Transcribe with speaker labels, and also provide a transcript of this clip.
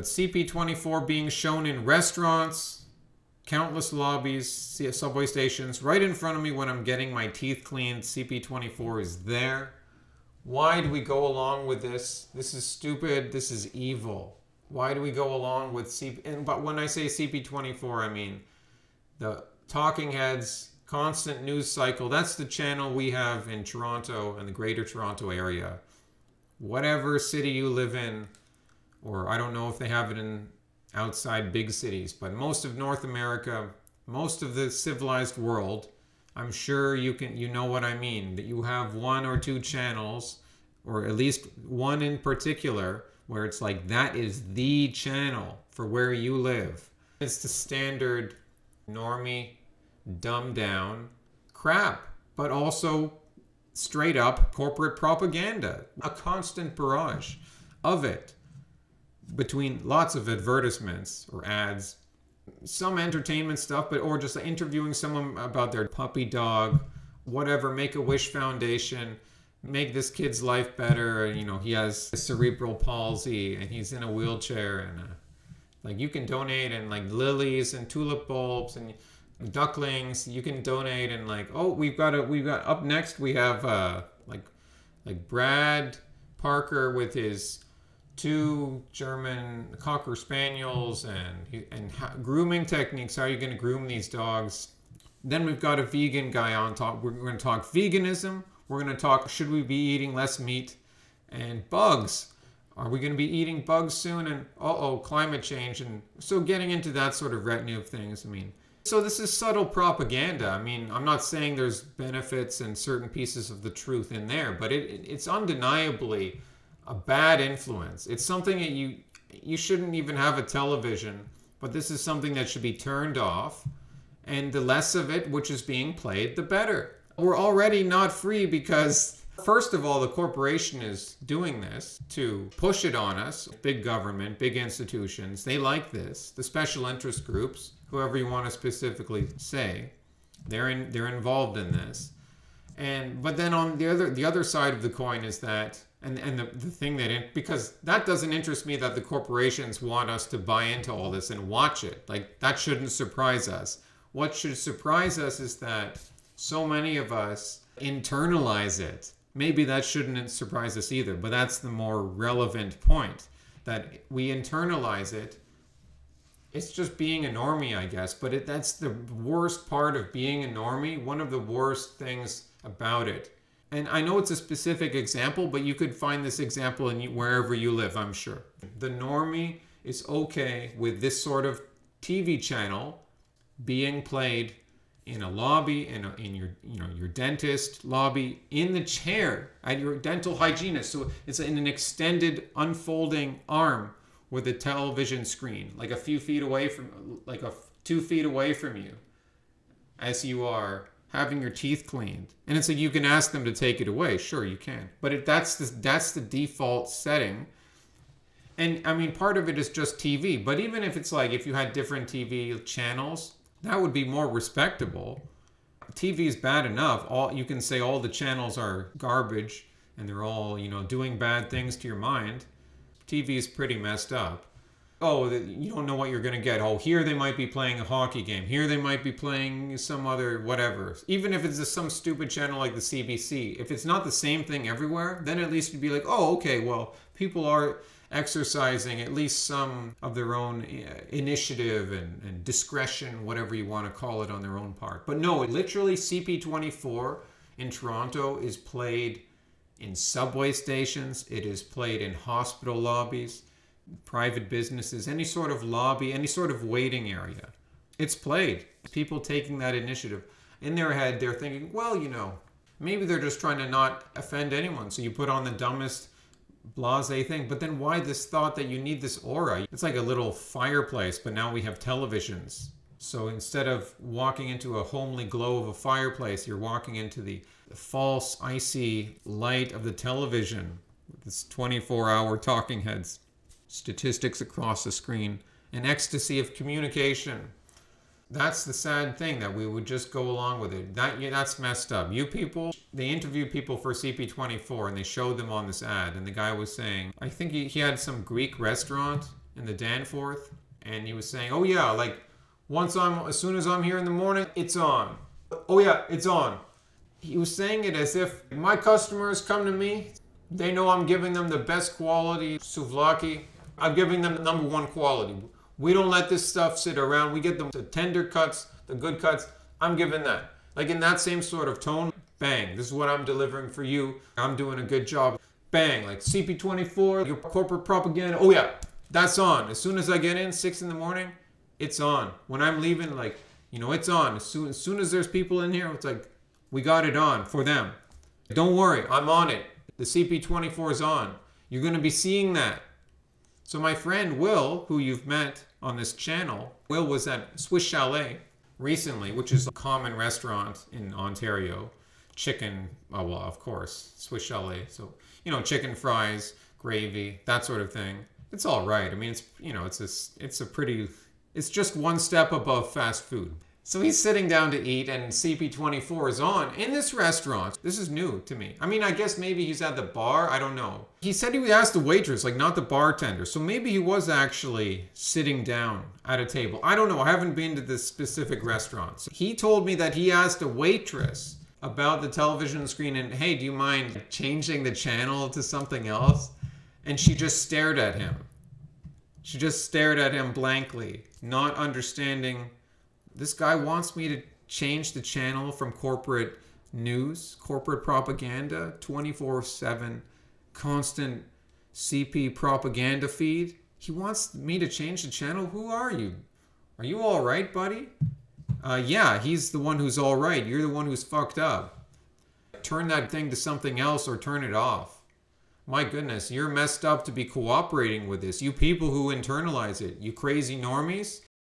Speaker 1: CP24 being shown in restaurants, countless lobbies, subway stations, right in front of me when I'm getting my teeth cleaned. CP24 is there. Why do we go along with this? This is stupid. This is evil. Why do we go along with CP? But when I say CP24, I mean the talking heads, constant news cycle. That's the channel we have in Toronto and the Greater Toronto area. Whatever city you live in, or I don't know if they have it in outside big cities, but most of North America, most of the civilized world, I'm sure you know what I mean, that you have one or two channels, or at least one in particular, where it's like that is the channel for where you live. It's the standard normie, dumbed down crap, but also straight up corporate propaganda, a constant barrage of it, between lots of advertisements or ads, some entertainment stuff, but or just interviewing someone about their puppy dog, whatever, Make-A-Wish Foundation, make this kid's life better. You know, he has cerebral palsy and he's in a wheelchair, and like you can donate, and like lilies and tulip bulbs and ducklings you can donate, and like, oh, we've got up next we have like Brad Parker with his 2 German Cocker Spaniels and grooming techniques. How are you going to groom these dogs? Then we've got a vegan guy on top. We're going to talk veganism. We're going to talk, should we be eating less meat? And bugs. Are we going to be eating bugs soon? And climate change. And so getting into that sort of retinue of things. I mean, so this is subtle propaganda. I mean, I'm not saying there's benefits and certain pieces of the truth in there, but it's undeniably a bad influence. It's something that you shouldn't even have a television, but this is something that should be turned off, and the less of it which is being played, the better. We're already not free because, first of all, the corporation is doing this to push it on us. Big government, big institutions, they like this. The special interest groups, whoever you want to specifically say, they're involved in this. But then on the other side of the coin is that, and the thing that, because that doesn't interest me, that the corporations want us to buy into all this and watch it. Like, that shouldn't surprise us. What should surprise us is that so many of us internalize it. Maybe that shouldn't surprise us either, but that's the more relevant point, that we internalize it. It's just being a normie, I guess, but that's the worst part of being a normie, one of the worst things about it. And I know it's a specific example, but you could find this example in wherever you live, I'm sure. The normie is okay with this sort of TV channel being played in a lobby, in your dentist lobby, in the chair at your dental hygienist. So it's in an extended, unfolding arm with a television screen, like a few feet away from, 2 feet away from you, as you are having your teeth cleaned. And it's like, you can ask them to take it away. Sure, you can. But that's the default setting. And I mean, part of it is just TV. But even if it's like, if you had different TV channels, that would be more respectable. TV is bad enough. You can say all the channels are garbage and they're all, doing bad things to your mind. TV is pretty messed up. Oh, you don't know what you're going to get. Oh, here they might be playing a hockey game. Here they might be playing some other whatever. Even if it's some stupid channel like the CBC. If it's not the same thing everywhere, then at least you'd be like, oh, okay, well, people are exercising at least some of their own initiative and discretion, whatever you want to call it, on their own part. But no, literally CP24 in Toronto is played in subway stations. It is played in hospital lobbies, private businesses, any sort of lobby, any sort of waiting area. It's played. People taking that initiative. In their head, they're thinking, well, maybe they're just trying to not offend anyone. So you put on the dumbest blasé thing. But then why this thought that you need this aura? It's like a little fireplace, but now we have televisions. So instead of walking into a homely glow of a fireplace, you're walking into the false, icy light of the television with this 24-hour talking heads, statistics across the screen, an ecstasy of communication. That's the sad thing, that we would just go along with it. That's messed up. You people, they interviewed people for CP24 and they showed them on this ad, and the guy was saying, I think he had some Greek restaurant in the Danforth, and he was saying, oh yeah, like as soon as I'm here in the morning, it's on. Oh yeah, it's on. He was saying it as if my customers come to me, they know I'm giving them the best quality souvlaki. I'm giving them the #1 quality. We don't let this stuff sit around. We get them the tender cuts, the good cuts. I'm giving that. Like in that same sort of tone, bang, this is what I'm delivering for you. I'm doing a good job. Bang, like CP24, your corporate propaganda. Oh yeah, that's on. As soon as I get in, 6 in the morning, it's on. When I'm leaving, like, it's on. As soon as there's people in here, it's like, we got it on for them. Don't worry, I'm on it. The CP24 is on. You're going to be seeing that. So my friend Will, who you've met on this channel, Will was at Swiss Chalet recently, which is a common restaurant in Ontario. Chicken, oh well, of course, Swiss Chalet. So, chicken fries, gravy, that sort of thing. It's all right. I mean, it's just one step above fast food. So he's sitting down to eat and CP24 is on in this restaurant. This is new to me. I mean, I guess maybe he's at the bar. I don't know. He said he asked the waitress, like not the bartender. So maybe he was actually sitting down at a table. I don't know. I haven't been to this specific restaurant. So he told me that he asked a waitress about the television screen and, hey, do you mind changing the channel to something else? And she just stared at him. She just stared at him blankly, not understanding. This guy wants me to change the channel from corporate news, corporate propaganda, 24/7, constant CP propaganda feed. He wants me to change the channel? Who are you? Are you all right, buddy? Yeah, he's the one who's all right. You're the one who's fucked up. Turn that thing to something else or turn it off. My goodness, you're messed up to be cooperating with this. You people who internalize it, you crazy normies.